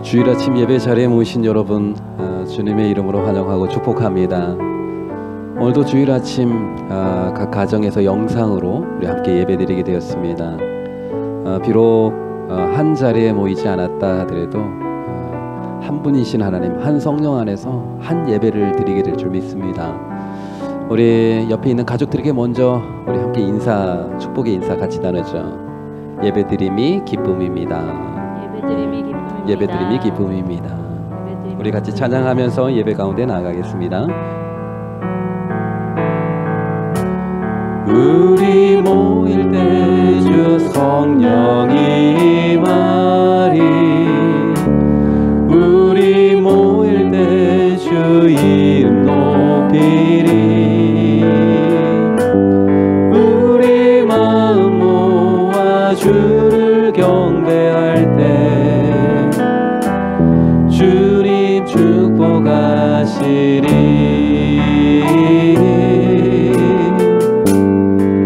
주일 아침 예배 자리에 모이신 여러분, 주님의 이름으로 환영하고 축복합니다. 오늘도 주일 아침 각 가정에서 영상으로 우리 함께 예배드리게 되었습니다. 비록 한 자리에 모이지 않았다 하더라도 한 분이신 하나님, 한 성령 안에서 한 예배를 드리게 될 줄 믿습니다. 우리 옆에 있는 가족들에게 먼저 우리 함께 인사, 축복의 인사 같이 나누죠. 예배드림이 기쁨입니다. 예배드림이 기쁨입니다. 우리 같이 찬양하면서 예배 가운데 나아가겠습니다. 우리 모일 때 주 성령이 임하리, 우리 모일 때 주 이름 높이리, 우리 마음 모아 주를 경배할 때 주님 축복하시리,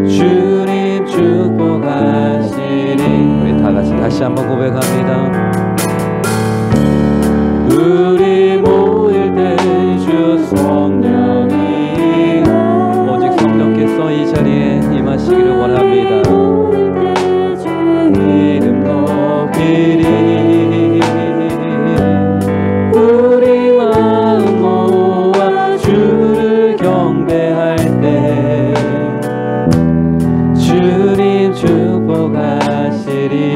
주님 축복하시리. 우리 다같이 다시 한번 고백합니다. 우리 모일 때 주 성령이 오직 성령께서 이 자리에 임하시기를 원합니다. 이름 높이리, 우리 마음 모아 주를 경배할 때 주님 축복하시리,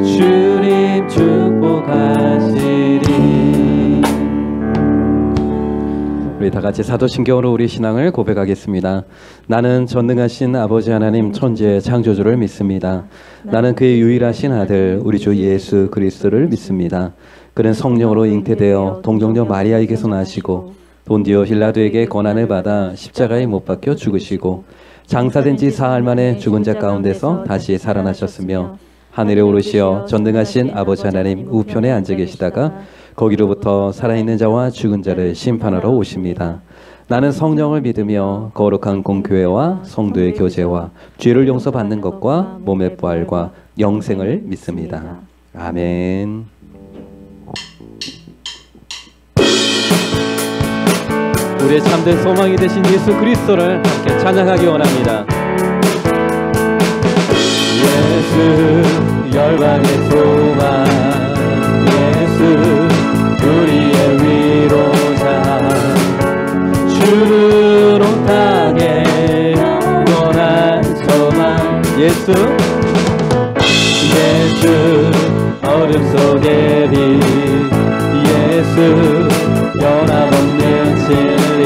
주님 축복하시리. 우리 다같이 사도신경으로 우리 신앙을 고백하겠습니다. 나는 전능하신 아버지 하나님 천지의 창조주를 믿습니다. 나는 그의 유일하신 아들 우리 주 예수 그리스도를 믿습니다. 그는 성령으로 잉태되어 동정녀 마리아에게서 나시고 본디오 빌라도에게 고난을 받아 십자가에 못 박혀 죽으시고 장사된 지 사흘 만에 죽은 자 가운데서 다시 살아나셨으며 하늘에 오르시어 전능하신 아버지 하나님 우편에 앉아 계시다가 거기로부터 살아있는 자와 죽은 자를 심판하러 오십니다. 나는 성령을 믿으며 거룩한 공교회와 성도의 교제와 죄를 용서받는 것과 몸의 부활과 영생을 믿습니다. 아멘. 우리의 참된 소망이 되신 예수 그리스도를 함께 찬양하기 원합니다. 예수 열방의 소망, 예수 우리의 위로자, 주를 온 땅에 영원한 소망. 예수 어둠 속의 빛, 예수 변함없는 진리,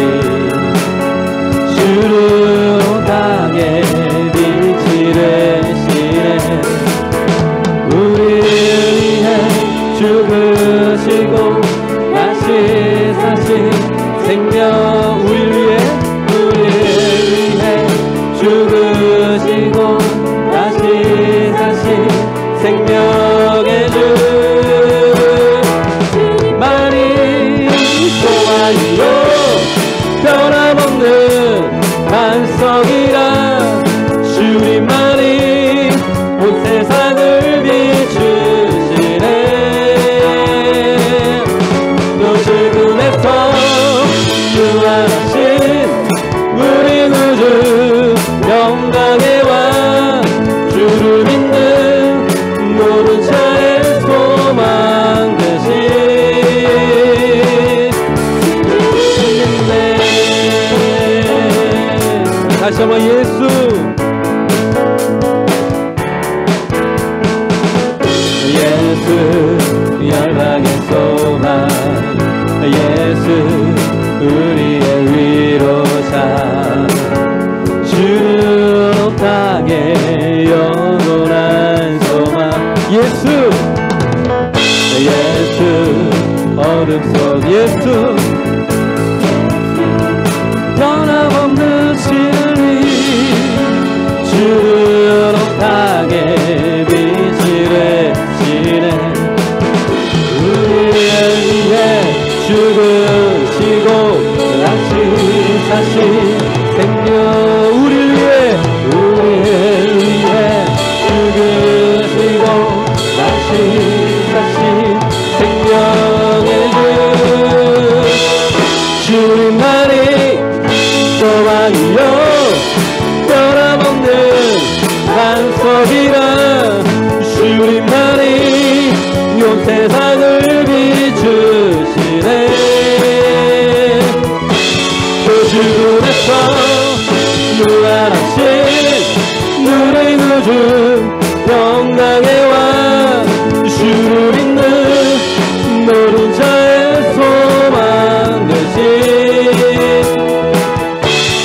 주를 온 땅에 빛이 되시네. 우리를 위해 죽으시고 다시 사신 생명, 우리를 위해 죽으시고 다시 사신 생명의 주, 주님만이 소망이요 변함없는 반석이라, 주님만이 온 세상을 비추시네. 또 죽음에서 부활하신 우리 구주 영광의 왕, 주를 믿는 모든 자의 소망 되신 주님네. 다시 한번 예수 열방의 소망, 예수 우리의 위로자, 주는 땅에 영원한 소망. 예수 어둠 속 예수 변함없는 진리, 주는 땅에 빛이 되시네. 우리를 위해 죽으시고 다시 사신 생명, 우리를 위해 죽으시고 세상을 비추시네. 또 죽음에서 부활하신 우리 구주 평강의 왕 주를 믿는 모든 자의 소망 되신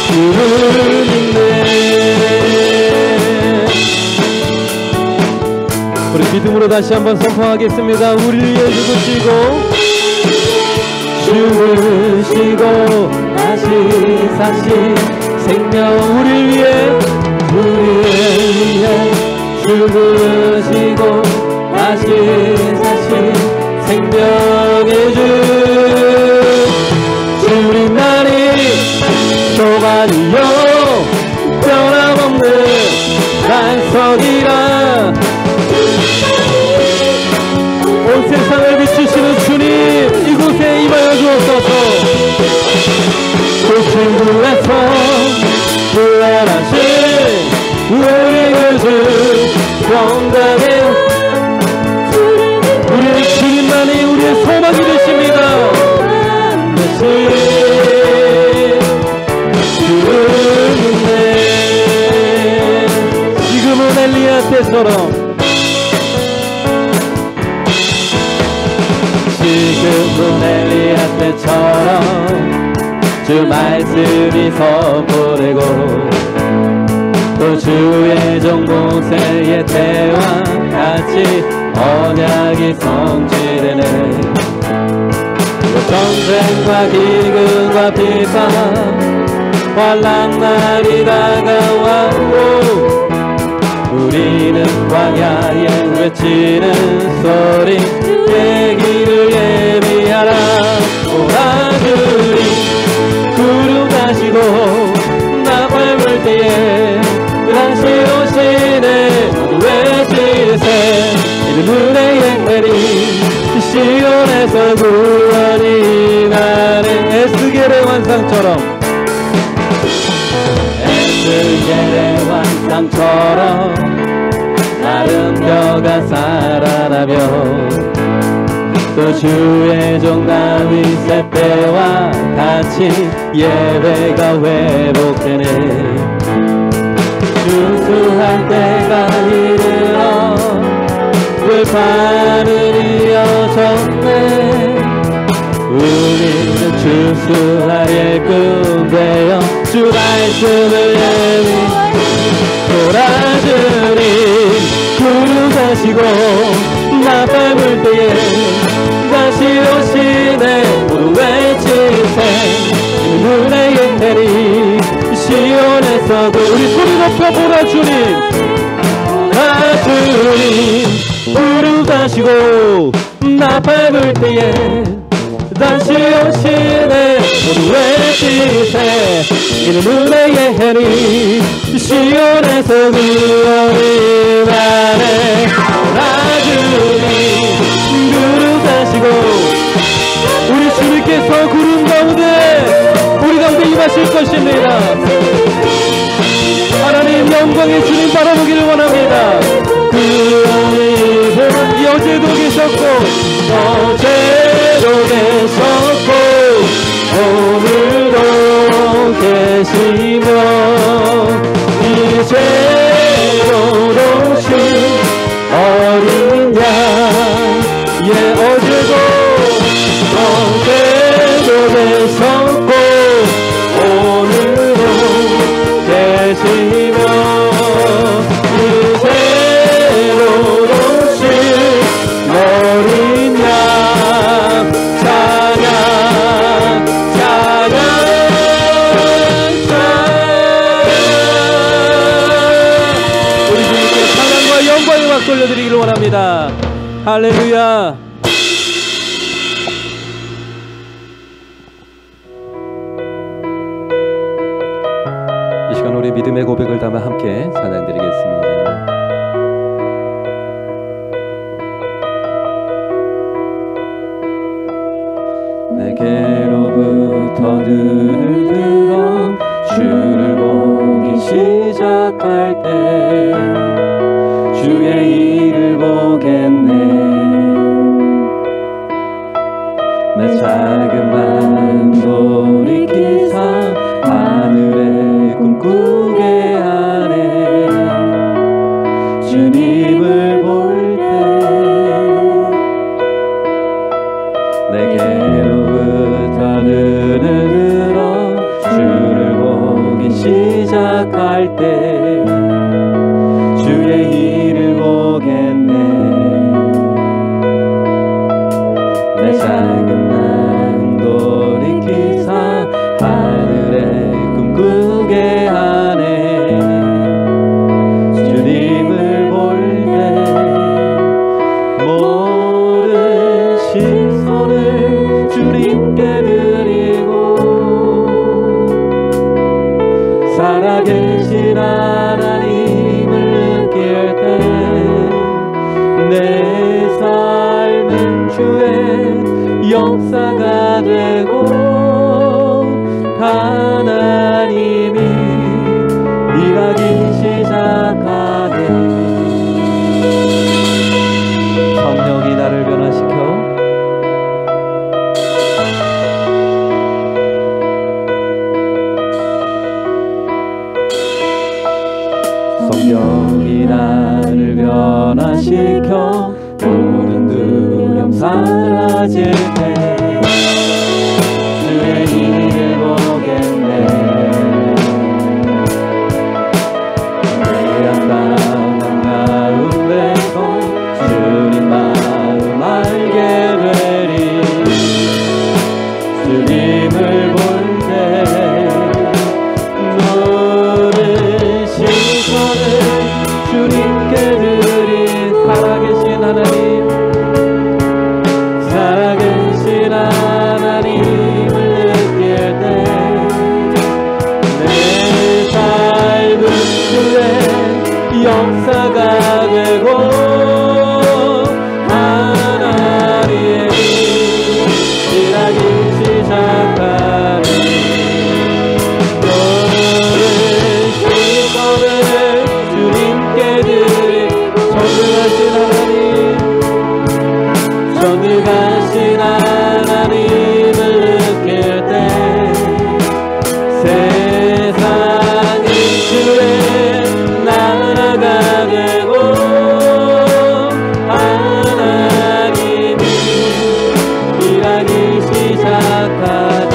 주를 믿네. 우리 믿음으로 다시 한번 선포하겠습니다. 우리를 위해 죽으시고 다시 사신 생명 우리를 위해 죽으시고 다시 사신 생명의 주 우리 날이 소망이요 변함없는 반석이라. 온 세상을 비추시는 주님 이곳에 임하여 주옵소서. 고침부에서 부활하신 우리 구주 평강의 우리 주님만이 우리의 소망이 되십니다. 주를 믿네. 지금은 엘리야 때처럼 지금은 엘리야 때처럼 주 말씀이 선포되고 또 주의 종 모세의 때와 같이 언약이 성취되네. 전쟁과 기근과 비방 환난 날이 다가왔고 우리는 광야에 외치는 소리 얘기를 예비하라. 오라 주님 구름 가시고 나 밟을 때에 다시 오시네. 모두 외치세 이는 은혜의 내리 시온에서 구원이 나네. 에스겔의 환상처럼 에스겔의 환상처럼 마른 뼈가 살아나며 또 주의 종 다윗의 때와 같이 예배가 회복되네. 주수할 때가 이르러 불판을 이어졌네. 우리는 주수할 일꾼 되어 주 말씀을 돌아주니 구름 가시고 나 밟을 때에 다시 오시네. 모두 외치세 은혜의 내리 시온에서 우리 소리 높여 보라. 주님 아 주님 구름 가시고 나 밟을 때에 다시 오시네. 모두 외치세 이는 은혜의 해리 시온에서 구원이 나네. 주님 구름 가시고 우리 주님께서 구름 가운데 우리 가운데 임하실 것입니다. 하나님 영광의 주님 바라보기를 원합니다. 그 어제도 계셨고 어제도 계셨고 오늘도 계시며 이제도 오신 어린 양 예 어제도 계셨고 오늘도 계시며 이제도 오신 어린 양 찬양 우리 주님께 찬양과 영광의 박 돌려드리기를 원합니다. 할렐루야. 이 시간 우리 믿음의 고백을 담아 함께 찬양드리겠습니다. 내게로부터 눈을 들어 주를 보기 시작할 때 주의 일을 보겠네. 내 작은 맘 돌이키사 하늘에 꿈꾸게 하네. 주님을 볼 때 내게로부터 눈을 들어 주를 보기 시작할 때 주의 일을 보겠네. 내 작은 맘 돌이키사 하늘에 꿈꾸게 하네. 주님을 볼 때 모든 시선을 주님께 드리고 살아계신 하나님을 느낄 때 내 삶은 주의 역사가 되고 하나님이 일하기 시작하네. 성령이 나를 변화시켜 성령이 나를 변화시켜 모든 두려움 사라질 때 주의 일을 보겠네. 외양 땅 가운데서 주님 마음 알게 되리. 주님을 볼 때 모든 시선을 주님께 드린 살아계신 하나님, 살아계신 하나님을 느낄 때 내 삶은 주의 역사가 되고 하나님이 일하기 시작하네. 모든 시선을 주님께 드린 전능하신 하나님, 전능하신 하나님을 느낄 때 세상이 주의 나라가 되고 하나님이 일하기 시작하니.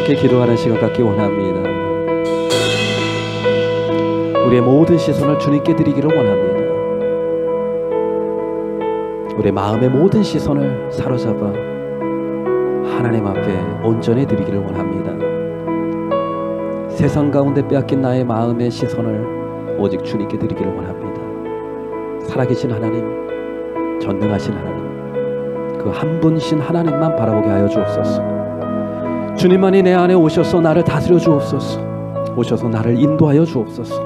함께 기도하는 시간 갖기 원합니다. 우리의 모든 시선을 주님께 드리기를 원합니다. 우리의 마음의 모든 시선을 사로잡아 하나님 앞에 온전히 드리기를 원합니다. 세상 가운데 빼앗긴 나의 마음의 시선을 오직 주님께 드리기를 원합니다. 살아계신 하나님, 전능하신 하나님, 그 한 분이신 하나님만 바라보게 하여 주옵소서. 주님만이 내 안에 오셔서 나를 다스려 주옵소서. 오셔서 나를 인도하여 주옵소서.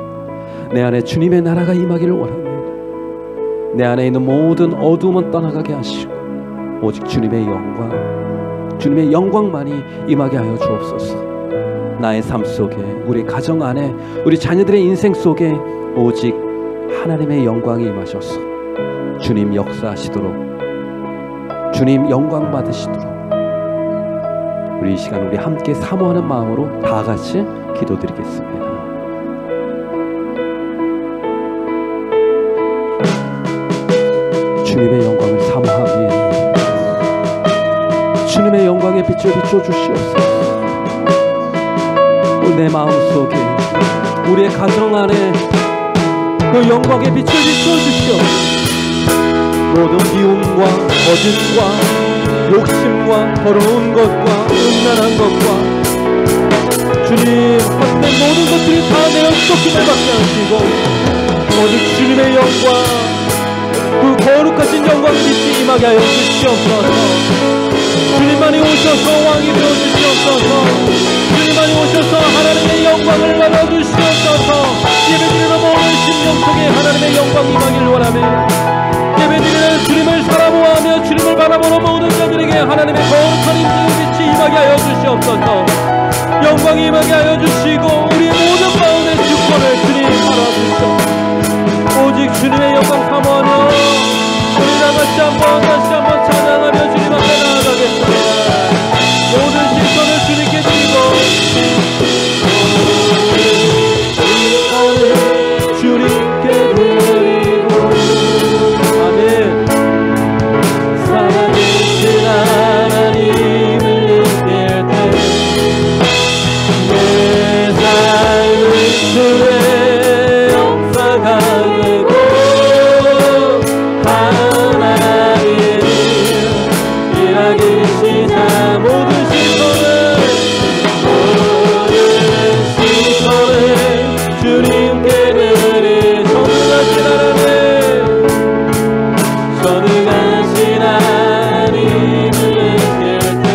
내 안에 주님의 나라가 임하기를 원합니다. 내 안에 있는 모든 어두움은 떠나가게 하시고 오직 주님의 영광만이 임하게 하여 주옵소서. 나의 삶 속에, 우리 가정 안에, 우리 자녀들의 인생 속에 오직 하나님의 영광이 임하셔서 주님 역사하시도록, 주님 영광 받으시도록 우리 이 시간 우리 함께 사모하는 마음으로 다 같이 기도드리겠습니다. 주님의 영광을 사모하며 주님의 영광의 빛을 비춰주시옵소서. 내 마음속에, 우리의 가정 안에 그 영광의 빛을 비춰주시옵소서. 모든 미움과 거짓과 욕심과 더러운 것과 음란한 것과 주님 헛된 모든 것들이 다 내어 쫓김을 받게 하시고 오직 주님의 영광, 그 거룩하신 영광의 빛이 임하게 하여 주시옵소서. 주님만이 오셔서 왕이 되어 주시옵소서. 주님만이 오셔서 하나님의 영광을 받아 주시옵소서. 예배드리는 모든 심령 속에 하나님의 영광이 임하기를 원하며 예배드리는 주님을 사랑하며 주님을 바라보는 모든 자들에게 하나님의 거룩한 인생의 빛이 임하게 하여 주시옵소서. 영광이 임하게 하여 주시고 우리의 모든 마음의 주권을 주님 받아주시옵소서. 오직 주님의 영광 사모하며 우리 다같이 다시 한번 찬양하며 주님 앞에 나아가겠습니다. 모든 시선을 주님께 드리고 주님께 드리고 아멘. 살아계신 하나님을 느낄 때 내 삶은 주의 역사가 되고 하나님 일하기 시작. 모든 시선을 주님께 드리 전능하신 하나님, 전능하신 하나님을 느낄 때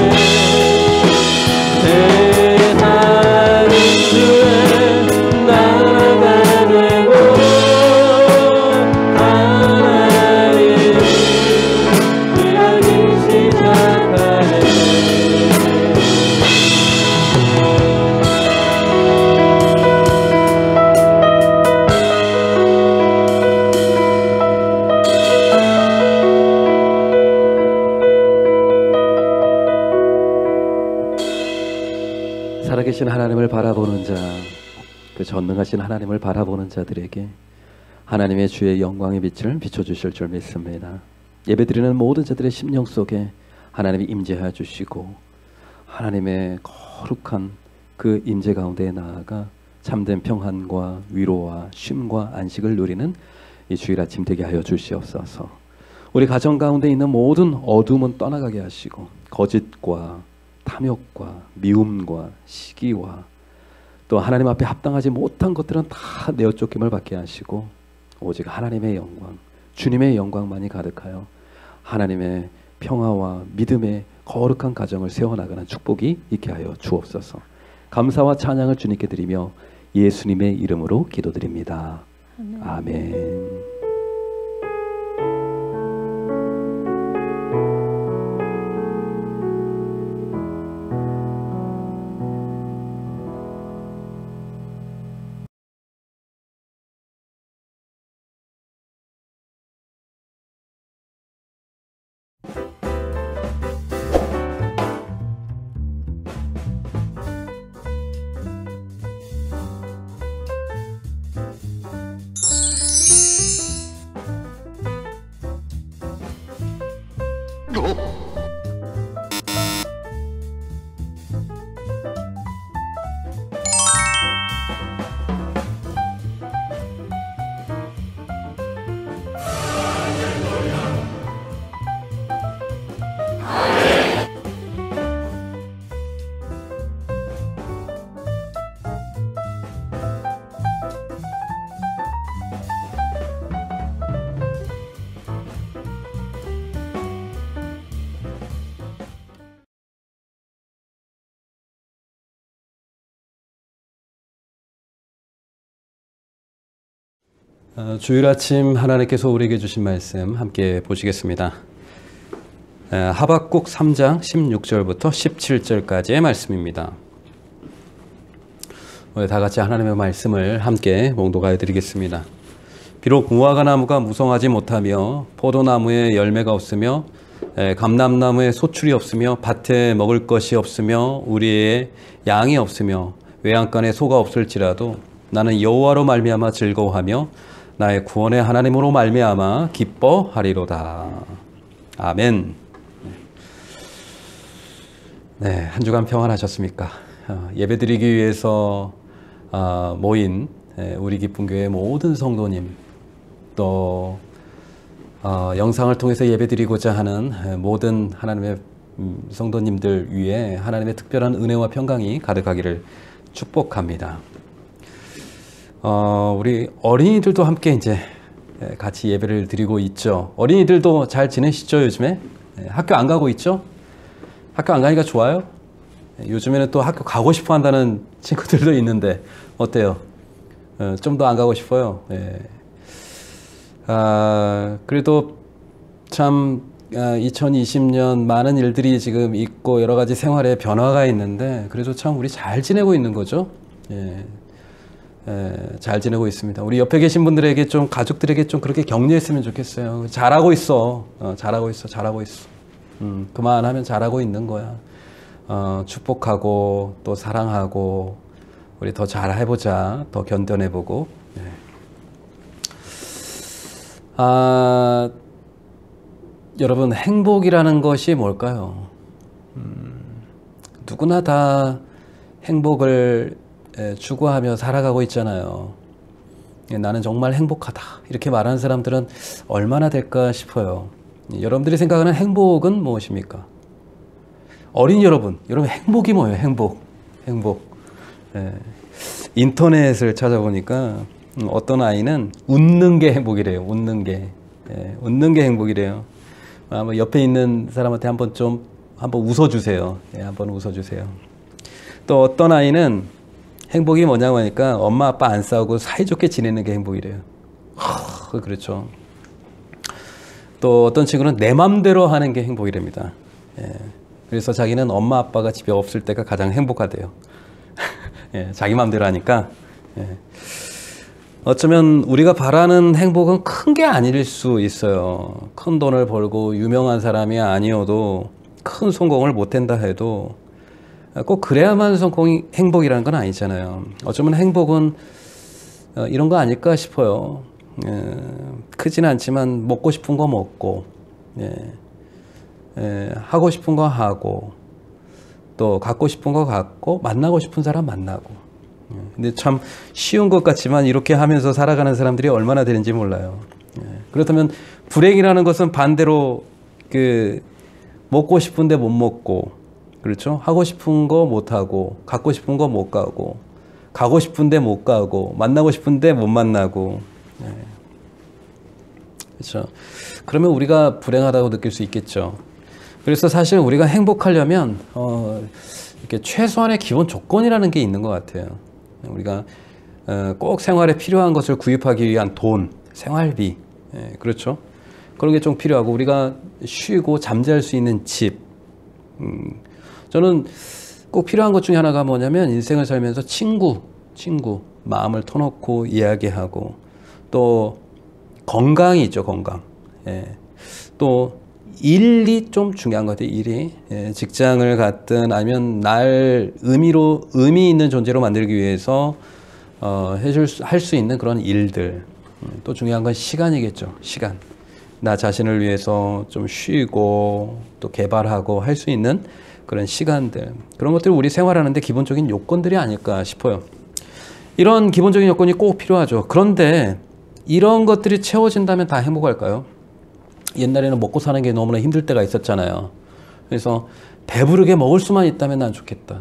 세상은 주의 나라가 되고 하나님 일하기 시작하네. 살아계신 하나님을 바라보는 자, 그 전능하신 하나님을 바라보는 자들에게 하나님의 주의 영광의 빛을 비춰주실 줄 믿습니다. 예배드리는 모든 자들의 심령 속에 하나님이 임재하여 주시고 하나님의 거룩한 그 임재 가운데 나아가 참된 평안과 위로와 쉼과 안식을 누리는 이 주일 아침 되게 하여 주시옵소서. 우리 가정 가운데 있는 모든 어둠은 떠나가게 하시고 거짓과 탐욕과 미움과 시기와 또 하나님 앞에 합당하지 못한 것들은 다 내어 쫓김을 받게 하시고 오직 하나님의 영광, 주님의 영광만이 가득하여 하나님의 평화와 믿음의 거룩한 가정을 세워나가는 축복이 있게 하여 주옵소서. 감사와 찬양을 주님께 드리며 예수님의 이름으로 기도드립니다. 아멘. 주일 아침 하나님께서 우리에게 주신 말씀 함께 보시겠습니다. 하박국 3장 16절부터 17절까지의 말씀입니다. 다 같이 하나님의 말씀을 함께 봉독하여 드리겠습니다. 비록 무화과 나무가 무성하지 못하며 포도나무에 열매가 없으며 감람나무에 소출이 없으며 밭에 먹을 것이 없으며 우리의 양이 없으며 외양간에 소가 없을지라도 나는 여호와로 말미암아 즐거워하며 나의 구원의 하나님으로 말미암아 기뻐하리로다. 아멘. 네, 한 주간 평안하셨습니까? 예배드리기 위해서 모인 우리 기쁨교회 모든 성도님, 또 영상을 통해서 예배드리고자 하는 모든 하나님의 성도님들 위해 하나님의 특별한 은혜와 평강이 가득하기를 축복합니다. 우리 어린이들도 함께 이제 같이 예배를 드리고 있죠. 어린이들도 잘 지내시죠, 요즘에? 학교 안 가고 있죠? 학교 안 가니까 좋아요? 요즘에는 또 학교 가고 싶어 한다는 친구들도 있는데, 어때요? 좀 더 안 가고 싶어요? 그래도 참, 2020년 많은 일들이 지금 있고 여러 가지 생활에 변화가 있는데, 그래도 참 우리 잘 지내고 있는 거죠? 잘 지내고 있습니다. 우리 옆에 계신 분들에게 좀, 가족들에게 좀 그렇게 격려했으면 좋겠어요. 잘하고 있어. 잘하고 있어. 잘하고 있어. 그만하면 잘하고 있는 거야. 축복하고 또 사랑하고 우리 더 잘해보자. 더 견뎌내보고. 여러분, 행복이라는 것이 뭘까요? 누구나 다 행복을 추구하며 살아가고 있잖아요. 나는 정말 행복하다. 이렇게 말하는 사람들은 얼마나 될까 싶어요. 여러분들이 생각하는 행복은 무엇입니까? 어린이 여러분 행복이 뭐예요? 행복. 인터넷을 찾아보니까 어떤 아이는 웃는 게 행복이래요. 웃는 게 행복이래요. 옆에 있는 사람한테 한번 웃어주세요. 한번 웃어주세요. 또 어떤 아이는 행복이 뭐냐고 하니까 엄마 아빠 안 싸우고 사이좋게 지내는 게 행복이래요. 그렇죠. 또 어떤 친구는 내 맘대로 하는 게 행복이랍니다. 그래서 자기는 엄마 아빠가 집에 없을 때가 가장 행복하대요. 자기 맘대로 하니까. 어쩌면 우리가 바라는 행복은 큰 게 아닐 수 있어요. 큰 돈을 벌고 유명한 사람이 아니어도, 큰 성공을 못한다 해도 꼭 그래야만 행복이라는 건 아니잖아요. 어쩌면 행복은 이런 거 아닐까 싶어요. 크진 않지만 먹고 싶은 거 먹고, 하고 싶은 거 하고, 또 갖고 싶은 거 갖고, 만나고 싶은 사람 만나고. 근데 참 쉬운 것 같지만 이렇게 하면서 살아가는 사람들이 얼마나 되는지 몰라요. 그렇다면 불행이라는 것은 반대로 먹고 싶은데 못 먹고, 그렇죠? 하고 싶은 거 못 하고, 갖고 싶은 거 못 가고, 가고 싶은데 못 가고, 만나고 싶은데 못 만나고. 그렇죠? 그러면 우리가 불행하다고 느낄 수 있겠죠. 그래서 사실 우리가 행복하려면 이렇게 최소한의 기본 조건이라는 게 있는 것 같아요. 우리가 꼭 생활에 필요한 것을 구입하기 위한 돈, 생활비, 그렇죠? 그런 게 좀 필요하고, 우리가 쉬고 잠잘 수 있는 집. 저는 꼭 필요한 것 중에 하나가 뭐냐면, 인생을 살면서 친구, 마음을 터놓고 이야기하고, 또 건강이 있죠, 건강. 또 일이 좀 중요한 것 같아요. 일이. 직장을 갖든 아니면 날 의미 있는 존재로 만들기 위해서 할 수 있는 그런 일들. 또 중요한 건 시간이겠죠. 시간. 나 자신을 위해서 좀 쉬고 또 개발하고 할 수 있는 그런 시간들. 그런 것들이 우리 생활하는데 기본적인 요건들이 아닐까 싶어요. 이런 기본적인 요건이 꼭 필요하죠. 그런데 이런 것들이 채워진다면 다 행복할까요? 옛날에는 먹고 사는 게 너무나 힘들 때가 있었잖아요. 그래서 배부르게 먹을 수만 있다면 난 좋겠다.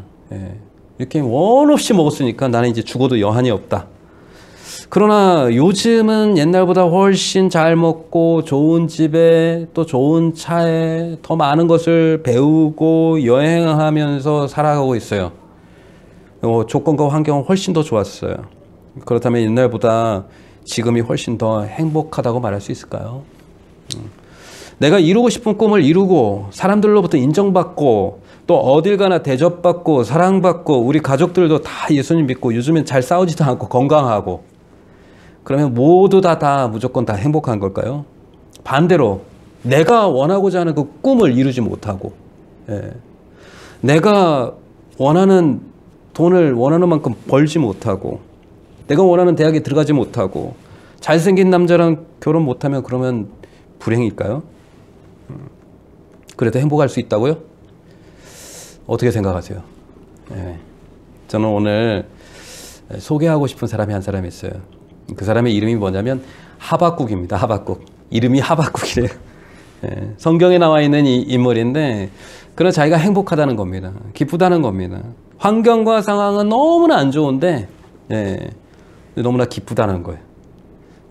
이렇게 원 없이 먹었으니까 나는 이제 죽어도 여한이 없다. 그러나 요즘은 옛날보다 훨씬 잘 먹고 좋은 집에 또 좋은 차에 더 많은 것을 배우고 여행하면서 살아가고 있어요. 조건과 환경은 훨씬 더 좋았어요. 그렇다면 옛날보다 지금이 훨씬 더 행복하다고 말할 수 있을까요? 내가 이루고 싶은 꿈을 이루고 사람들로부터 인정받고 또 어딜 가나 대접받고 사랑받고 우리 가족들도 다 예수님 믿고 요즘엔 잘 싸우지도 않고 건강하고 그러면 모두 다 무조건 다 행복한 걸까요? 반대로 내가 원하고자 하는 그 꿈을 이루지 못하고 내가 원하는 돈을 원하는 만큼 벌지 못하고 내가 원하는 대학에 들어가지 못하고 잘생긴 남자랑 결혼 못하면 그러면 불행일까요? 그래도 행복할 수 있다고요? 어떻게 생각하세요? 저는 오늘 소개하고 싶은 사람이 한 사람이 있어요. 그 사람의 이름이 뭐냐면 하박국입니다. 하박국. 이름이 하박국이래요. 성경에 나와 있는 이 인물인데 그런 자기가 행복하다는 겁니다. 기쁘다는 겁니다. 환경과 상황은 너무나 안 좋은데 너무나 기쁘다는 거예요.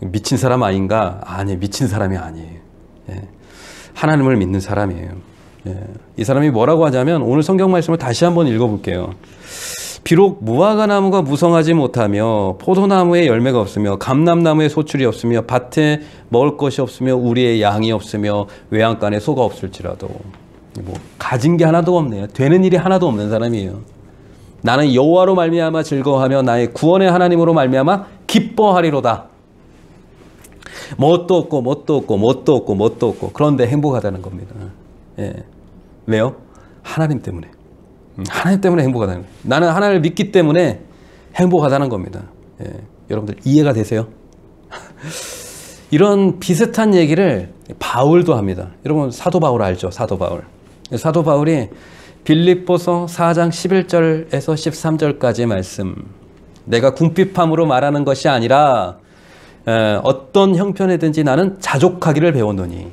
미친 사람 아닌가? 아니, 미친 사람이 아니에요. 하나님을 믿는 사람이에요. 이 사람이 뭐라고 하냐면 오늘 성경 말씀을 다시 한번 읽어볼게요. 비록 무화과 나무가 무성하지 못하며 포도나무에 열매가 없으며 감람나무에 소출이 없으며 밭에 먹을 것이 없으며 우리의 양이 없으며 외양간에 소가 없을지라도 뭐 가진 게 하나도 없네요. 되는 일이 하나도 없는 사람이에요. 나는 여호와로 말미암아 즐거워하며 나의 구원의 하나님으로 말미암아 기뻐하리로다. 뭣도 없고 그런데 행복하다는 겁니다. 왜요? 하나님 때문에. 하나님 때문에 행복하다는 거예요. 나는 하나님을 믿기 때문에 행복하다는 겁니다. 여러분들 이해가 되세요? 이런 비슷한 얘기를 바울도 합니다. 여러분 사도 바울 알죠? 사도 바울. 사도 바울이 빌립보서 4장 11절에서 13절까지의 말씀, 내가 궁핍함으로 말하는 것이 아니라 어떤 형편이든지 나는 자족하기를 배웠노니,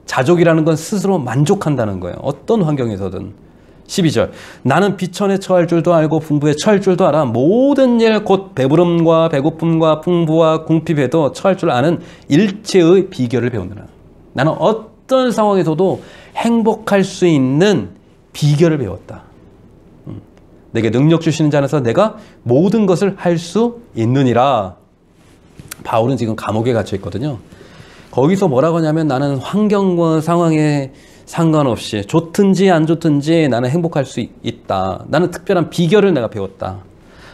자족이라는 건 스스로 만족한다는 거예요. 어떤 환경에서든. 12절, 나는 비천에 처할 줄도 알고 풍부에 처할 줄도 알아. 모든 일 곧 배부름과 배고픔과 풍부와 궁핍에도 처할 줄 아는 일체의 비결을 배우느라. 나는 어떤 상황에서도 행복할 수 있는 비결을 배웠다. 내게 능력 주시는 자 안에서 내가 모든 것을 할 수 있느니라. 바울은 지금 감옥에 갇혀 있거든요. 거기서 뭐라고 하냐면 나는 환경과 상황에 상관없이 좋든지 안 좋든지 나는 행복할 수 있다. 나는 특별한 비결을 내가 배웠다.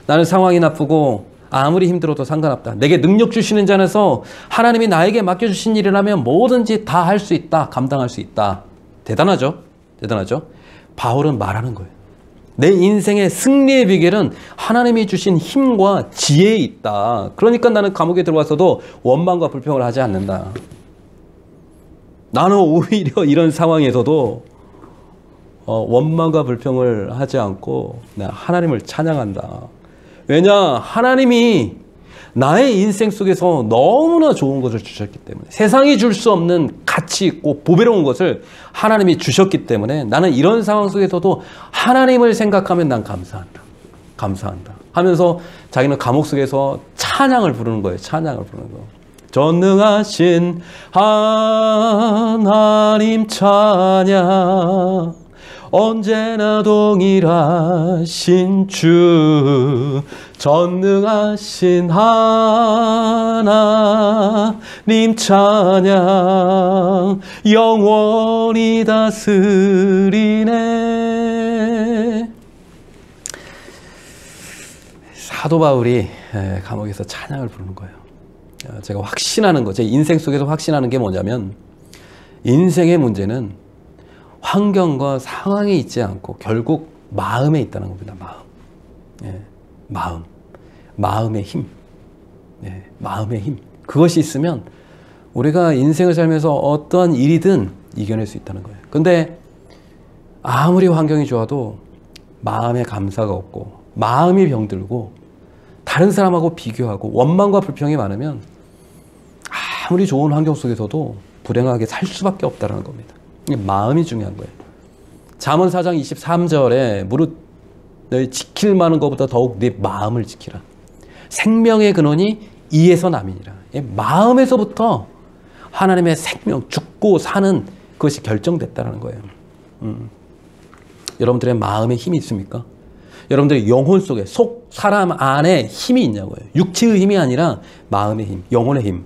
나는 상황이 나쁘고 아무리 힘들어도 상관없다. 내게 능력 주시는 자 안에서 하나님이 나에게 맡겨주신 일이라면 뭐든지 다 할 수 있다. 감당할 수 있다. 대단하죠? 대단하죠? 바울은 말하는 거예요. 내 인생의 승리의 비결은 하나님이 주신 힘과 지혜에 있다. 그러니까 나는 감옥에 들어와서도 원망과 불평을 하지 않는다. 나는 오히려 이런 상황에서도 원망과 불평을 하지 않고 내가 하나님을 찬양한다. 왜냐? 하나님이 나의 인생 속에서 너무나 좋은 것을 주셨기 때문에, 세상이 줄 수 없는 가치 있고 보배로운 것을 하나님이 주셨기 때문에 나는 이런 상황 속에서도 하나님을 생각하면 난 감사한다. 감사한다 하면서 자기는 감옥 속에서 찬양을 부르는 거예요. 찬양을 부르는 거. 전능하신 하나님 찬양, 언제나 동일하신 주, 전능하신 하나님 찬양, 영원히 다스리네. 사도 바울이 감옥에서 찬양을 부르는 거예요. 제가 확신하는 거, 제 인생 속에서 확신하는 게 뭐냐면, 인생의 문제는 환경과 상황에 있지 않고 결국 마음에 있다는 겁니다. 마음. 마음의 힘. 마음의 힘. 그것이 있으면 우리가 인생을 살면서 어떠한 일이든 이겨낼 수 있다는 거예요. 근데 아무리 환경이 좋아도 마음에 감사가 없고 마음이 병들고 다른 사람하고 비교하고 원망과 불평이 많으면 아무리 좋은 환경 속에서도 불행하게 살 수밖에 없다는 겁니다. 마음이 중요한 거예요. 잠언 4장 23절에 무릇 너희 지킬 만한 것보다 더욱 네 마음을 지키라. 생명의 근원이 이에서 남이니라. 마음에서부터 하나님의 생명, 죽고 사는 그것이 결정됐다는 거예요. 여러분들의 마음에 힘이 있습니까? 여러분들의 영혼 속에 사람 안에 힘이 있냐고요. 육체의 힘이 아니라 마음의 힘, 영혼의 힘.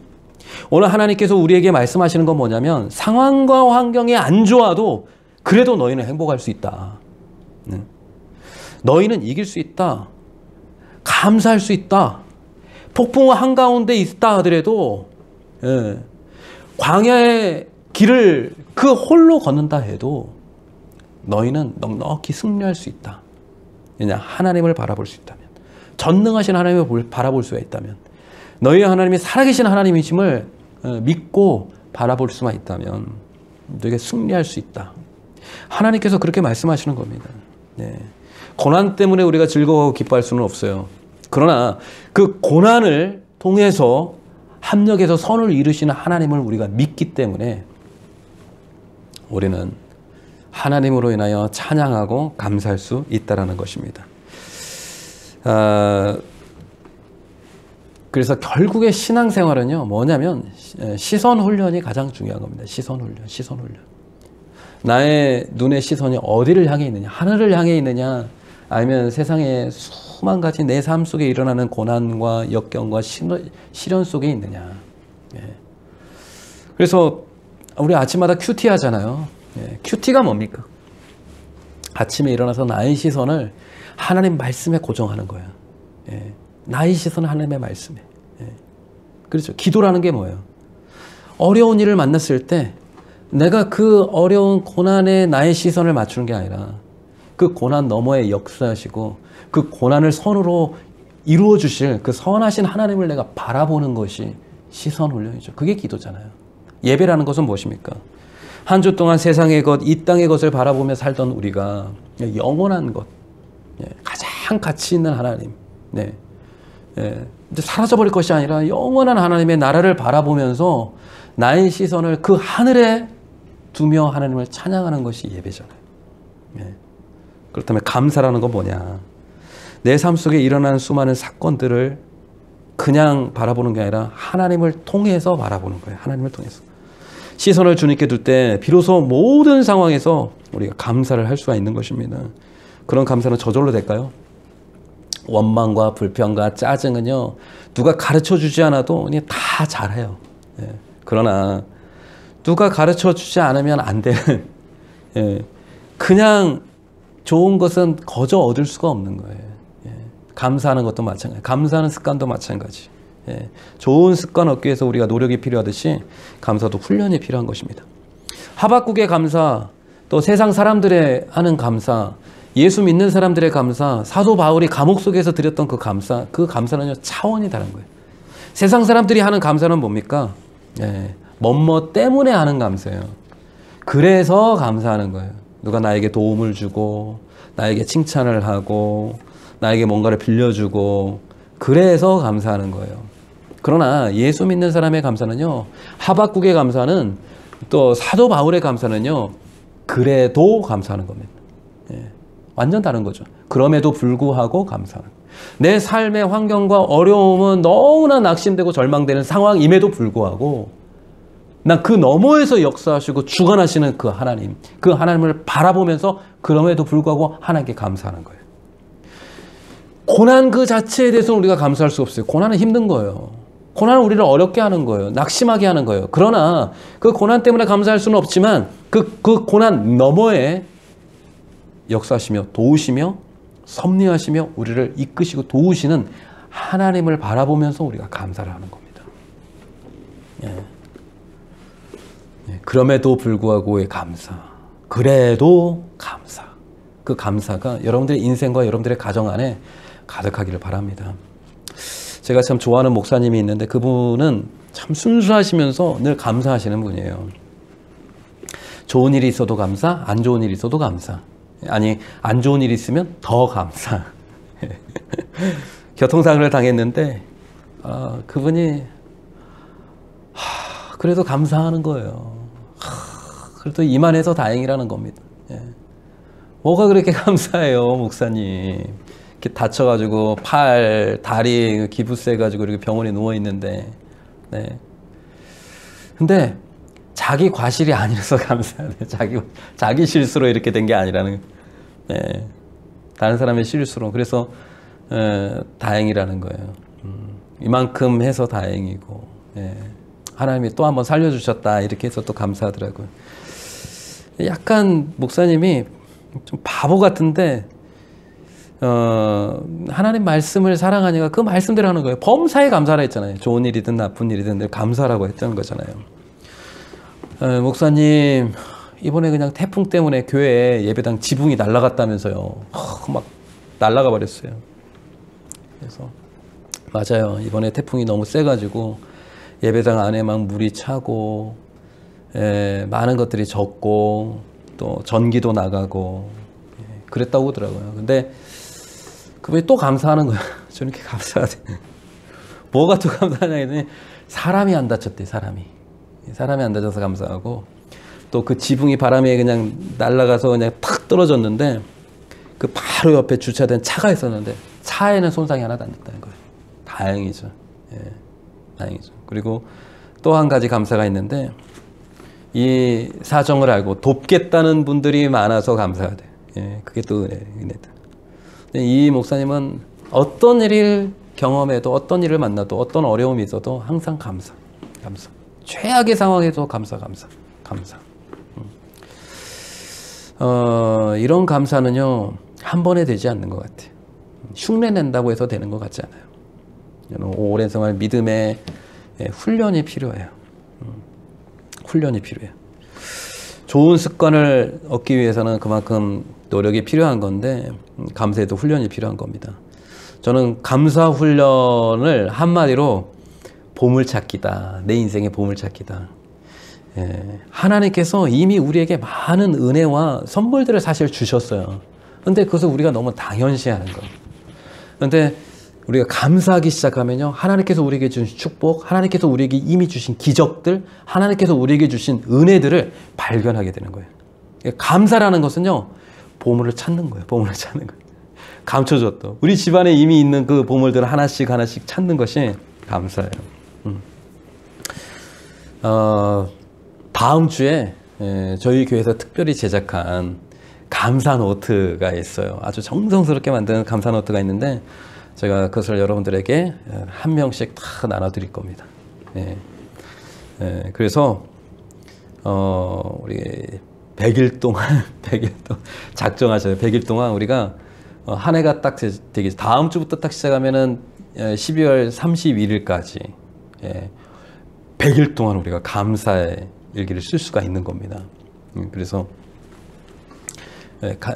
오늘 하나님께서 우리에게 말씀하시는 건 뭐냐면 상황과 환경이 안 좋아도 그래도 너희는 행복할 수 있다. 너희는 이길 수 있다. 감사할 수 있다. 폭풍 한가운데 있다 하더라도 광야의 길을 그 홀로 걷는다 해도 너희는 넉넉히 승리할 수 있다. 왜냐? 하나님을 바라볼 수 있다면, 전능하신 하나님을 바라볼 수가 있다면, 너희의 하나님이 살아계신 하나님이심을 믿고 바라볼 수만 있다면 너희가 승리할 수 있다. 하나님께서 그렇게 말씀하시는 겁니다. 네. 고난 때문에 우리가 즐거워하고 기뻐할 수는 없어요. 그러나 그 고난을 통해서 합력해서 선을 이루시는 하나님을 우리가 믿기 때문에 우리는 하나님으로 인하여 찬양하고 감사할 수 있다는 것입니다. 그래서 결국에 신앙생활은요, 뭐냐면 시선 훈련이 가장 중요한 겁니다. 시선 훈련. 나의 눈의 시선이 어디를 향해 있느냐, 하늘을 향해 있느냐, 아니면 세상의 수만 가지 내 삶 속에 일어나는 고난과 역경과 시련 속에 있느냐. 그래서 우리 아침마다 큐티 하잖아요. 큐티가 뭡니까? 아침에 일어나서 나의 시선을 하나님 말씀에 고정하는 거예요. 나의 시선은 하나님의 말씀에. 그렇죠. 기도라는 게 뭐예요? 어려운 일을 만났을 때 내가 그 어려운 고난에 나의 시선을 맞추는 게 아니라 그 고난 너머에 역사하시고 그 고난을 선으로 이루어 주실 그 선하신 하나님을 내가 바라보는 것이 시선 훈련이죠. 그게 기도잖아요. 예배라는 것은 무엇입니까? 한 주 동안 세상의 것, 이 땅의 것을 바라보며 살던 우리가 영원한 것, 가장 가치 있는 하나님, 이제 사라져버릴 것이 아니라 영원한 하나님의 나라를 바라보면서 나의 시선을 그 하늘에 두며 하나님을 찬양하는 것이 예배잖아요. 그렇다면 감사라는 건 뭐냐? 내 삶 속에 일어나는 수많은 사건들을 그냥 바라보는 게 아니라 하나님을 통해서 바라보는 거예요. 하나님을 통해서. 시선을 주님께 둘 때 비로소 모든 상황에서 우리가 감사를 할 수가 있는 것입니다. 그런 감사는 저절로 될까요? 원망과 불평과 짜증은요, 누가 가르쳐 주지 않아도 그냥 다 잘해요. 그러나 누가 가르쳐 주지 않으면 안 되는, 그냥 좋은 것은 거저 얻을 수가 없는 거예요. 감사하는 것도 마찬가지, 감사하는 습관도 마찬가지. 좋은 습관 얻기 위해서 우리가 노력이 필요하듯이 감사도 훈련이 필요한 것입니다. 하박국의 감사, 또 세상 사람들의 하는 감사, 예수 믿는 사람들의 감사, 사도 바울이 감옥 속에서 드렸던 그 감사는요, 차원이 다른 거예요. 세상 사람들이 하는 감사는 뭡니까? 뭐뭐 때문에 하는 감사예요. 그래서 감사하는 거예요. 누가 나에게 도움을 주고, 나에게 칭찬을 하고, 나에게 뭔가를 빌려주고, 그래서 감사하는 거예요. 그러나 예수 믿는 사람의 감사는요, 하박국의 감사는, 또 사도 바울의 감사는요, 그래도 감사하는 겁니다. 완전 다른 거죠. 그럼에도 불구하고 감사하는 거예요. 내 삶의 환경과 어려움은 너무나 낙심되고 절망되는 상황임에도 불구하고 난 그 너머에서 역사하시고 주관하시는 그 하나님, 그 하나님을 바라보면서 그럼에도 불구하고 하나님께 감사하는 거예요. 고난 그 자체에 대해서 우리가 감사할 수 없어요. 고난은 힘든 거예요. 고난은 우리를 어렵게 하는 거예요. 낙심하게 하는 거예요. 그러나 그 고난 때문에 감사할 수는 없지만 그 고난 너머에 역사하시며 도우시며 섭리하시며 우리를 이끄시고 도우시는 하나님을 바라보면서 우리가 감사를 하는 겁니다. 그럼에도 불구하고의 감사, 그래도 감사, 그 감사가 여러분들의 인생과 여러분들의 가정 안에 가득하기를 바랍니다. 제가 참 좋아하는 목사님이 있는데 그분은 참 순수하시면서 늘 감사하시는 분이에요. 좋은 일이 있어도 감사, 안 좋은 일이 있어도 감사. 아니, 안 좋은 일이 있으면 더 감사. 교통사고를 당했는데 그분이 그래도 감사하는 거예요. 그래도 이만해서 다행이라는 겁니다. 뭐가 그렇게 감사해요, 목사님. 이렇게 다쳐가지고 팔, 다리 기부스해가지고 이렇게 병원에 누워있는데. 근데 자기 과실이 아니라서 감사해요. 자기 실수로 이렇게 된 게 아니라는. 다른 사람의 실수로. 그래서 다행이라는 거예요. 이만큼 해서 다행이고, 예. 하나님이 또 한번 살려주셨다 이렇게 해서 또 감사하더라고요. 약간 목사님이 좀 바보 같은데 하나님 말씀을 사랑하니까 그 말씀대로 하는 거예요. 범사에 감사라 했잖아요. 좋은 일이든 나쁜 일이든 늘 감사라고 했던 거잖아요. 목사님 이번에 그냥 태풍 때문에 교회 예배당 지붕이 날아갔다면서요. 막 날아가 버렸어요. 그래서 맞아요. 이번에 태풍이 너무 세가지고 예배당 안에 막 물이 차고, 많은 것들이 젖고, 또 전기도 나가고, 그랬다고 하더라고요. 근데 그분이 또 감사하는 거예요. 저는 이렇게 감사하대. 뭐가 또 감사하냐 했더니 사람이 안 다쳤대, 사람이 안 다쳐서 감사하고, 또 그 지붕이 바람에 그냥 날아가서 그냥 탁 떨어졌는데 그 바로 옆에 주차된 차가 있었는데 차에는 손상이 하나도 안 됐다는 거예요. 다행이죠. 예, 다행이죠. 그리고 또 한 가지 감사가 있는데 이 사정을 알고 돕겠다는 분들이 많아서 감사하대. 예, 그게 또 은혜다. 이 목사님은 어떤 일을 경험해도 어떤 일을 만나도 어떤 어려움이 있어도 항상 감사. 최악의 상황에도 감사. 이런 감사는요 한 번에 되지 않는 것 같아요. 흉내 낸다고 해서 되는 것 같지 않아요. 오랜 생활 믿음의 훈련이 필요해요. 훈련이 필요해요. 좋은 습관을 얻기 위해서는 그만큼 노력이 필요한 건데 감사에도 훈련이 필요한 겁니다. 저는 감사 훈련을 한마디로 보물찾기다. 내 인생의 보물찾기다. 하나님께서 이미 우리에게 많은 은혜와 선물들을 사실 주셨어요. 근데 그것을 우리가 너무 당연시하는 거예요. 근데 우리가 감사하기 시작하면요, 하나님께서 우리에게 주신 축복, 하나님께서 우리에게 이미 주신 기적들, 하나님께서 우리에게 주신 은혜들을 발견하게 되는 거예요. 감사라는 것은요, 보물을 찾는 거예요. 감춰줬다. 우리 집안에 이미 있는 그 보물들을 하나씩 찾는 것이 감사예요. 다음 주에 저희 교회에서 특별히 제작한 감사 노트가 있어요. 아주 정성스럽게 만든 감사 노트가 있는데 제가 그것을 여러분들에게 한 명씩 다 나눠드릴 겁니다. 그래서 우리 100일 동안 작정하셔요. 100일 동안 우리가 한 해가 딱 되기 다음 주부터 딱 시작하면은 12월 31일까지 100일 동안 우리가 감사의 일기를 쓸 수가 있는 겁니다. 그래서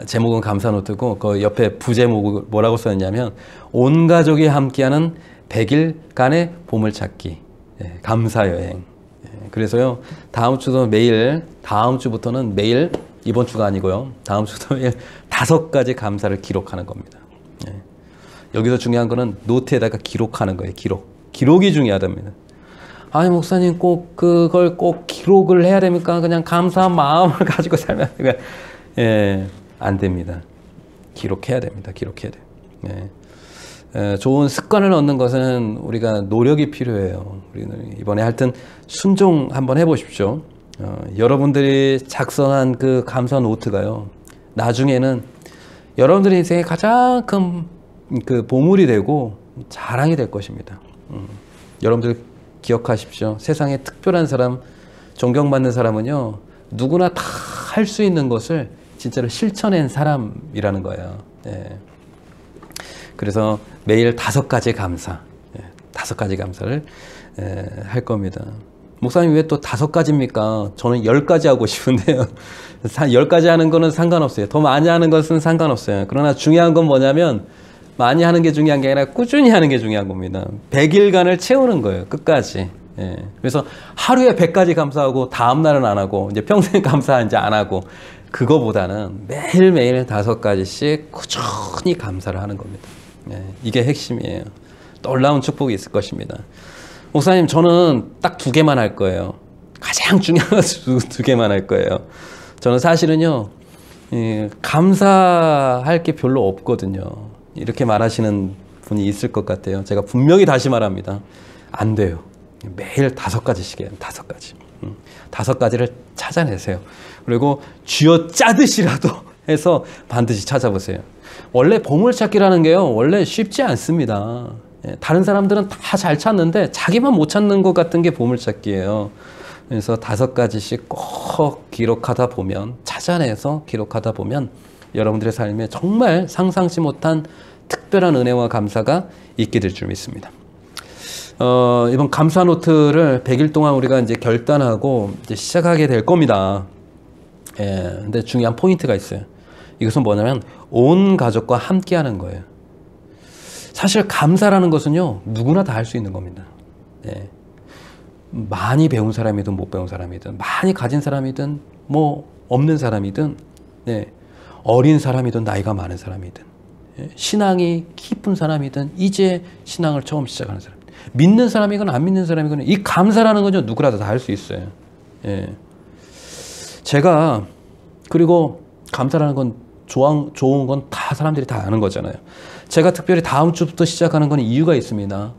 제목은 감사 노트고 그 옆에 부제목을 뭐라고 써있냐면 온 가족이 함께하는 100일간의 보물찾기 감사 여행. 그래서요 다음 주부터는 매일 이번 주가 아니고요 다음 주부터 매일 5가지 감사를 기록하는 겁니다. 여기서 중요한 거는 노트에다가 기록하는 거예요. 기록이 중요하답니다. 아니 목사님 그걸 꼭 기록을 해야 됩니까? 그냥 감사한 마음을 가지고 살면 안 됩니다. 기록해야 됩니다. 좋은 습관을 얻는 것은 우리가 노력이 필요해요. 우리는 이번에 하여튼 순종 한번 해보십시오. 여러분들이 작성한 그 감사 노트가요, 나중에는 여러분들의 인생에 가장 큰 그 보물이 되고 자랑이 될 것입니다. 여러분들 기억하십시오. 세상에 특별한 사람, 존경받는 사람은요, 누구나 다 할 수 있는 것을 진짜로 실천한 사람이라는 거예요. 그래서 매일 5가지 감사, 5가지 감사를 할 겁니다. 목사님 왜 또 5가지입니까? 저는 10가지 하고 싶은데요. 10가지 하는 거는 상관없어요. 더 많이 하는 것은 상관없어요. 그러나 중요한 건 뭐냐면 많이 하는 게 중요한 게 아니라 꾸준히 하는 게 중요한 겁니다. 100일간을 채우는 거예요. 끝까지. 그래서 하루에 100가지 감사하고 다음 날은 안 하고 이제 평생 감사 이제 안 하고 그거보다는 매일매일 5가지씩 꾸준히 감사를 하는 겁니다. 이게 핵심이에요. 놀라운 축복이 있을 것입니다. 목사님 저는 딱 2개만 할 거예요. 가장 중요한 것 2개만 할 거예요. 저는 사실은요 감사할 게 별로 없거든요. 이렇게 말하시는 분이 있을 것 같아요. 제가 분명히 다시 말합니다. 안 돼요. 매일 5가지씩 해요. 5가지. 5가지를 찾아내세요. 그리고 쥐어짜듯이라도 해서 반드시 찾아보세요. 원래 보물찾기라는 게요, 원래 쉽지 않습니다. 다른 사람들은 다 잘 찾는데 자기만 못 찾는 것 같은 게 보물찾기예요. 그래서 5가지씩 꼭 기록하다 보면, 찾아내서 기록하다 보면 여러분들의 삶에 정말 상상치 못한 특별한 은혜와 감사가 있게 될 줄 믿습니다. 이번 감사 노트를 100일 동안 우리가 이제 결단하고 이제 시작하게 될 겁니다. 근데 중요한 포인트가 있어요. 이것은 뭐냐면 온 가족과 함께 하는 거예요. 사실 감사라는 것은요, 누구나 다 할 수 있는 겁니다. 많이 배운 사람이든 못 배운 사람이든, 많이 가진 사람이든 뭐 없는 사람이든, 어린 사람이든 나이가 많은 사람이든, 신앙이 깊은 사람이든 이제 신앙을 처음 시작하는 사람, 믿는 사람이건 안 믿는 사람이건, 이 감사라는 건요, 누구라도 다 할 수 있어요. 제가, 그리고 감사라는 건 좋은 건 다 사람들이 다 아는 거잖아요. 제가 특별히 다음 주부터 시작하는 건 이유가 있습니다.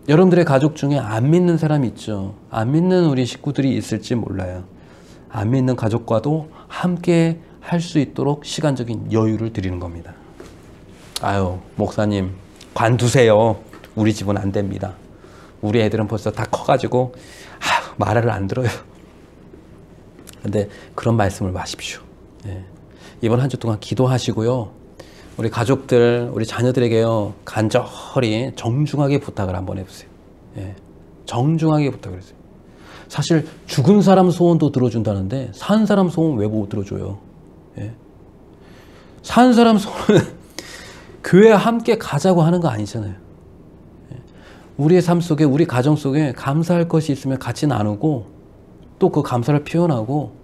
여러분들의 가족 중에 안 믿는 사람이 있죠. 안 믿는 우리 식구들이 있을지 몰라요. 안 믿는 가족과도 함께 할 수 있도록 시간적인 여유를 드리는 겁니다. 아유, 목사님 관두세요. 우리 집은 안 됩니다. 우리 애들은 벌써 다 커가지고 말을 안 들어요. 근데 그런 말씀을 마십시오. 이번 한 주 동안 기도하시고요. 우리 가족들, 우리 자녀들에게요, 간절히 정중하게 부탁을 한번 해보세요. 정중하게 부탁을 해주세요. 사실 죽은 사람 소원도 들어준다는데 산 사람 소원 왜 못 들어줘요? 산 사람 소원은 교회 함께 가자고 하는 거 아니잖아요. 우리의 삶 속에, 우리 가정 속에 감사할 것이 있으면 같이 나누고, 또 그 감사를 표현하고,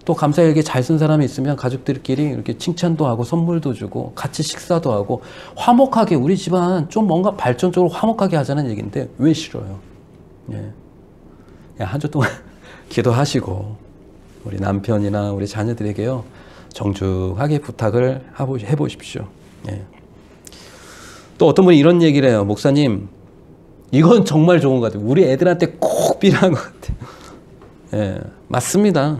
또 감사 일기 잘 쓴 사람이 있으면 가족들끼리 이렇게 칭찬도 하고 선물도 주고 같이 식사도 하고, 화목하게 우리 집안 좀 뭔가 발전적으로 화목하게 하자는 얘기인데 왜 싫어요? 한 주 동안 기도하시고 우리 남편이나 우리 자녀들에게요, 정중하게 부탁을 해보십시오. 또 어떤 분이 이런 얘기를 해요. 목사님, 이건 정말 좋은 것 같아요. 우리 애들한테 꼭 필요한 것 같아요. 맞습니다.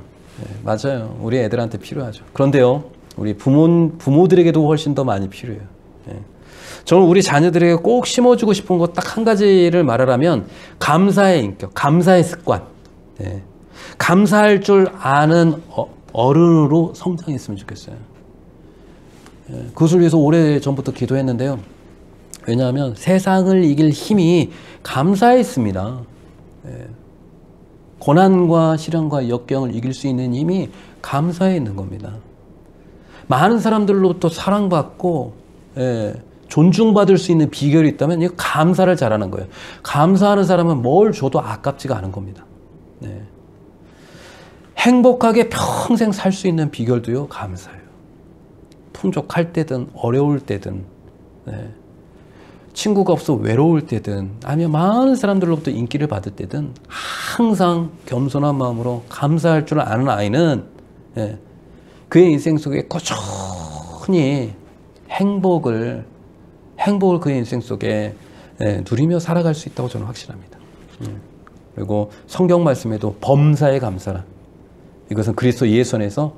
맞아요. 우리 애들한테 필요하죠. 그런데요, 우리 부모들에게도 훨씬 더 많이 필요해요. 저는 우리 자녀들에게 꼭 심어주고 싶은 것 딱 한 가지를 말하라면, 감사의 인격, 감사의 습관. 감사할 줄 아는 어른으로 성장했으면 좋겠어요. 그것을 위해서 오래전부터 기도했는데요. 왜냐하면 세상을 이길 힘이 감사에 있습니다. 고난과 시련과 역경을 이길 수 있는 힘이 감사에 있는 겁니다. 많은 사람들로부터 사랑받고 존중받을 수 있는 비결이 있다면 이거 감사를 잘하는 거예요. 감사하는 사람은 뭘 줘도 아깝지가 않은 겁니다. 행복하게 평생 살 수 있는 비결도요, 감사예요. 풍족할 때든 어려울 때든, 친구가 없어 외로울 때든, 아니면 많은 사람들로부터 인기를 받을 때든 항상 겸손한 마음으로 감사할 줄 아는 아이는 그의 인생 속에 꾸준히 행복을 그의 인생 속에 누리며 살아갈 수 있다고 저는 확신합니다. 그리고 성경 말씀에도 범사에 감사라, 이것은 그리스도 예수 안에서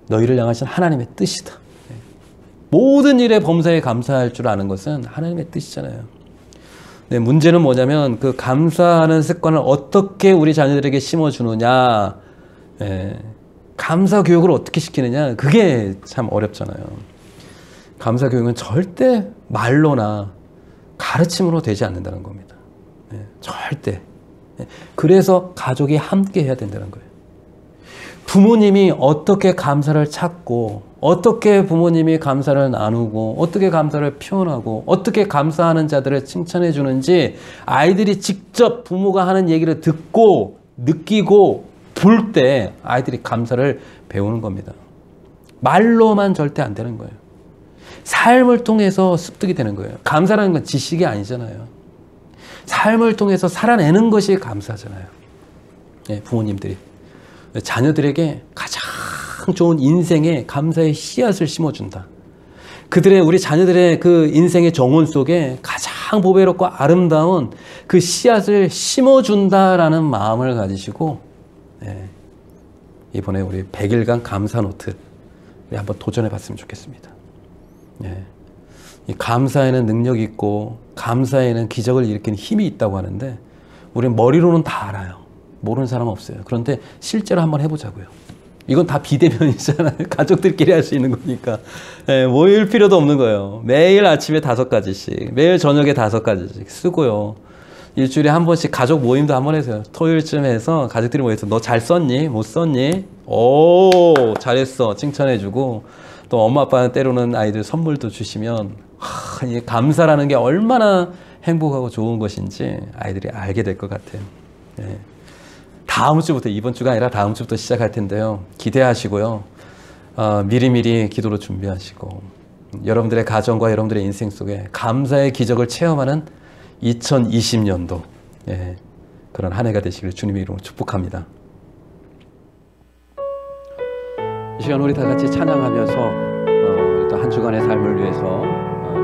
너희를 향하신 하나님의 뜻이다. 모든 일에 범사에 감사할 줄 아는 것은 하나님의 뜻이잖아요. 문제는 뭐냐면 그 감사하는 습관을 어떻게 우리 자녀들에게 심어주느냐, 감사 교육을 어떻게 시키느냐, 그게 참 어렵잖아요. 감사 교육은 절대 말로나 가르침으로 되지 않는다는 겁니다. 절대. 그래서 가족이 함께 해야 된다는 거예요. 부모님이 어떻게 감사를 찾고, 어떻게 부모님이 감사를 나누고, 어떻게 감사를 표현하고, 어떻게 감사하는 자들을 칭찬해 주는지 아이들이 직접 부모가 하는 얘기를 듣고 느끼고 볼 때 아이들이 감사를 배우는 겁니다. 말로만 절대 안 되는 거예요. 삶을 통해서 습득이 되는 거예요. 감사라는 건 지식이 아니잖아요. 삶을 통해서 살아내는 것이 감사잖아요. 부모님들이 자녀들에게 가장 좋은 인생의 감사의 씨앗을 심어준다. 우리 자녀들의 그 인생의 정원 속에 가장 보배롭고 아름다운 그 씨앗을 심어준다라는 마음을 가지시고, 이번에 우리 100일간 감사 노트 한번 도전해 봤으면 좋겠습니다. 예. 이 감사에는 능력이 있고 감사에는 기적을 일으키는 힘이 있다고 하는데 우리는 머리로는 다 알아요. 모르는 사람은 없어요. 그런데 실제로 한번 해보자고요. 이건 다 비대면이잖아요. 가족들끼리 할 수 있는 거니까. 예, 모일 필요도 없는 거예요. 매일 아침에 5가지씩, 매일 저녁에 5가지씩 쓰고요. 일주일에 한 번씩 가족 모임도 한번 해서요. 토요일쯤 해서 가족들이 모여서 너 잘 썼니? 못 썼니? 오, 잘했어. 칭찬해주고 또 엄마 아빠는 때로는 아이들 선물도 주시면 이 감사라는 게 얼마나 행복하고 좋은 것인지 아이들이 알게 될 것 같아요. 예. 다음 주부터, 이번 주가 아니라 다음 주부터 시작할 텐데요. 기대하시고요. 미리미리 기도로 준비하시고 여러분들의 가정과 여러분들의 인생 속에 감사의 기적을 체험하는 2020년도 예, 그런 한 해가 되시길 주님의 이름으로 축복합니다. 이 시간 우리 다 같이 찬양하면서 또 한 주간의 삶을 위해서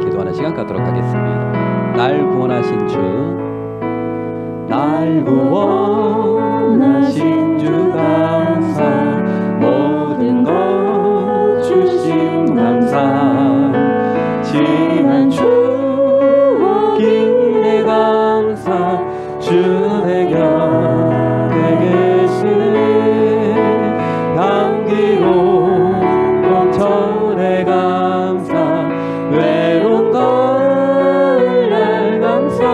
기도하는 시간 갖도록 하겠습니다. 날 구원하신 주, 날 구원하신 주 감사, 모든 것 주심 감사, 지난 추억이 감사, 주의 곁에 계시네 감기로운 봄철의 감사, 외로운 가을 감사,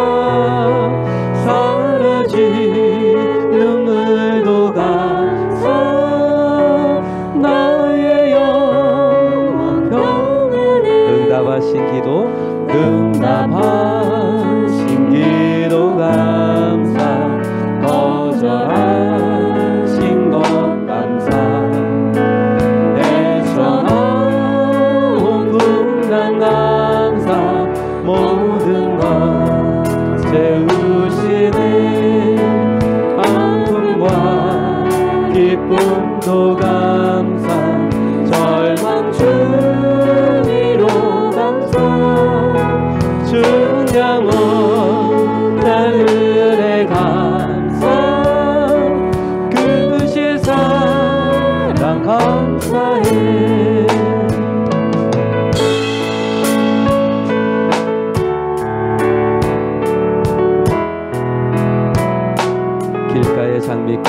사라진 눈물도 감사, 나의 영혼 평안에 응답하신 기도, 응답하신 기도 감사, 거절하신 것 감사, 애써 나온 분당 감사, 모든 것 채우시네 아픔과 기쁨도 감사, 절망 중위로 감사, 중량원 나늘의 감사, 그신 사랑 감사해. 길가의 장미꽃,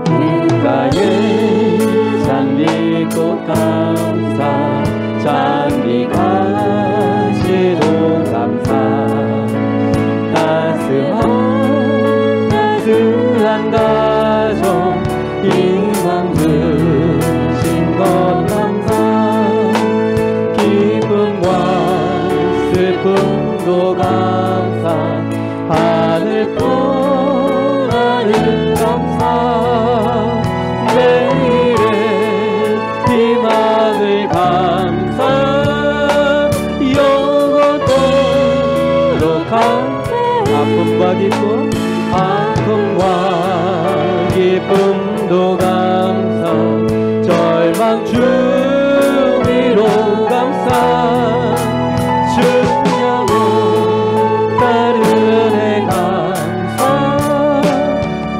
길가의 장미꽃 감사, 장미가 시도 감사, 따스한 가정 희망 주신 것 감사, 기쁨과 슬픔도 감사, 하늘 보라는 감사, 내일의 희망을 감사, 영원토록 아픔과 기쁨, 아픔과 기쁨도 감사, 절망 중위로 감사, 중량은 따르네 감사,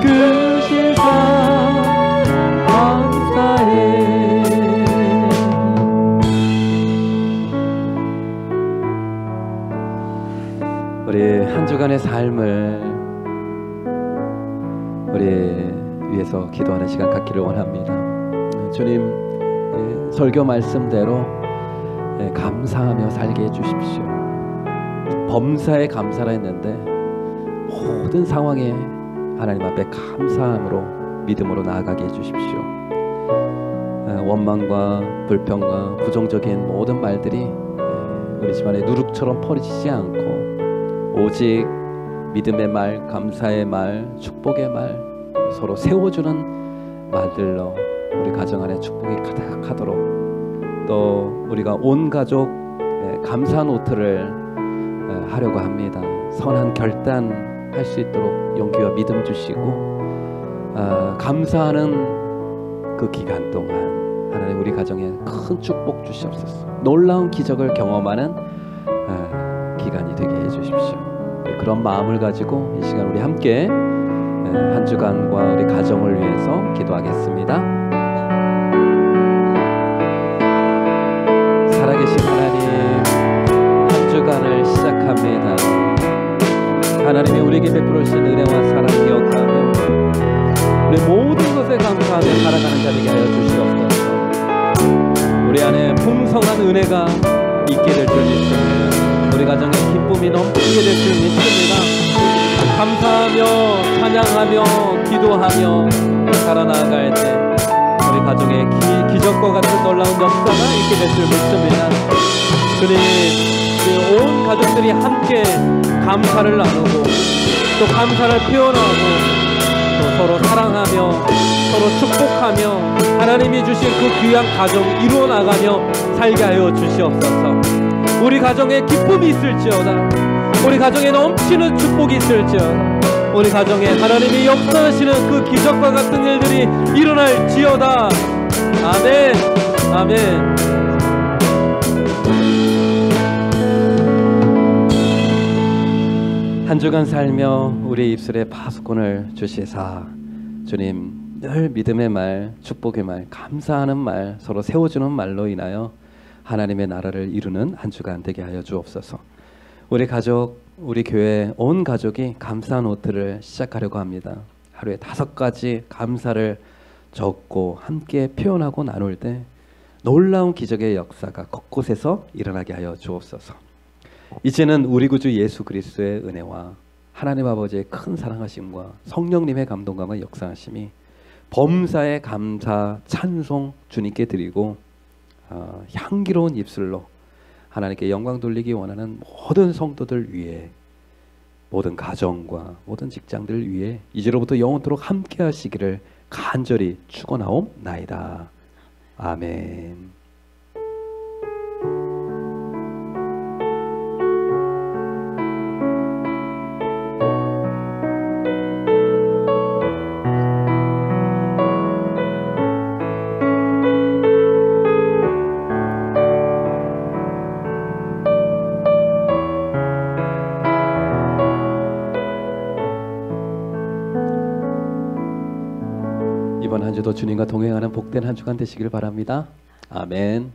그신 사랑 감사해. 우리 한 주간의 삶을 우리 위해서 기도하는 시간 갖기를 원합니다. 주님, 설교 말씀대로 감사하며 살게 해주십시오. 범사에 감사라 했는데 모든 상황에 하나님 앞에 감사함으로 믿음으로 나아가게 해주십시오. 원망과 불평과 부정적인 모든 말들이 우리 집안에 누룩처럼 퍼지지 않고 오직 믿음의 말, 감사의 말, 축복의 말, 서로 세워주는 말들로 우리 가정 안에 축복이 가득하도록, 또 우리가 온 가족 감사 노트를 하려고 합니다. 선한 결단 할 수 있도록 용기와 믿음 주시고, 감사하는 그 기간 동안 하나님 우리 가정에 큰 축복 주시옵소서. 놀라운 기적을 경험하는 기간이 되게 해주십시오. 그런 마음을 가지고 이 시간 우리 함께 한 주간과 우리 가정을 위해서 기도하겠습니다. 살아계신 하나님, 주간을 시작합니다. 하나님이 우리에게 베풀어 주신 은혜와 사랑 기억하며 우리 모든 것에 감사하며 살아가는 자 되게 하여 주시옵소서. 우리 안에 풍성한 은혜가 있게 될 줄 믿습니다. 우리 가정에 기쁨이 넘치게 될 줄 믿습니다. 감사하며 찬양하며 기도하며 살아나갈 때 우리 가정에 기적과 같은 놀라운 역사가 있게 될 줄 믿습니다. 주님, 온 가족들이 함께 감사를 나누고 또 감사를 표현하고 또 서로 사랑하며 서로 축복하며 하나님이 주신 그 귀한 가정 이루어 나가며 살게 하여 주시옵소서. 우리 가정에 기쁨이 있을지어다. 우리 가정에 넘치는 축복이 있을지어다. 우리 가정에 하나님이 역사하시는 그 기적과 같은 일들이 일어날지어다. 아멘. 아멘. 한 주간 살며 우리 입술에 파수꾼을 주시사 주님 늘 믿음의 말, 축복의 말, 감사하는 말, 서로 세워주는 말로 인하여 하나님의 나라를 이루는 한 주간 되게 하여 주옵소서. 우리 가족, 우리 교회 온 가족이 감사 노트를 시작하려고 합니다. 하루에 5가지 감사를 적고 함께 표현하고 나눌 때 놀라운 기적의 역사가 곳곳에서 일어나게 하여 주옵소서. 이제는 우리 구주 예수 그리스도의 은혜와 하나님 아버지의 큰 사랑하심과 성령님의 감동감과 역사하심이 범사의 감사 찬송 주님께 드리고 향기로운 입술로 하나님께 영광 돌리기 원하는 모든 성도들 위해, 모든 가정과 모든 직장들 위해 이제로부터 영원토록 함께 하시기를 간절히 축원하옵나이다. 아멘. 이번 한 주도 주님과 동행하는 복된 한 주간 되시길 바랍니다. 아멘.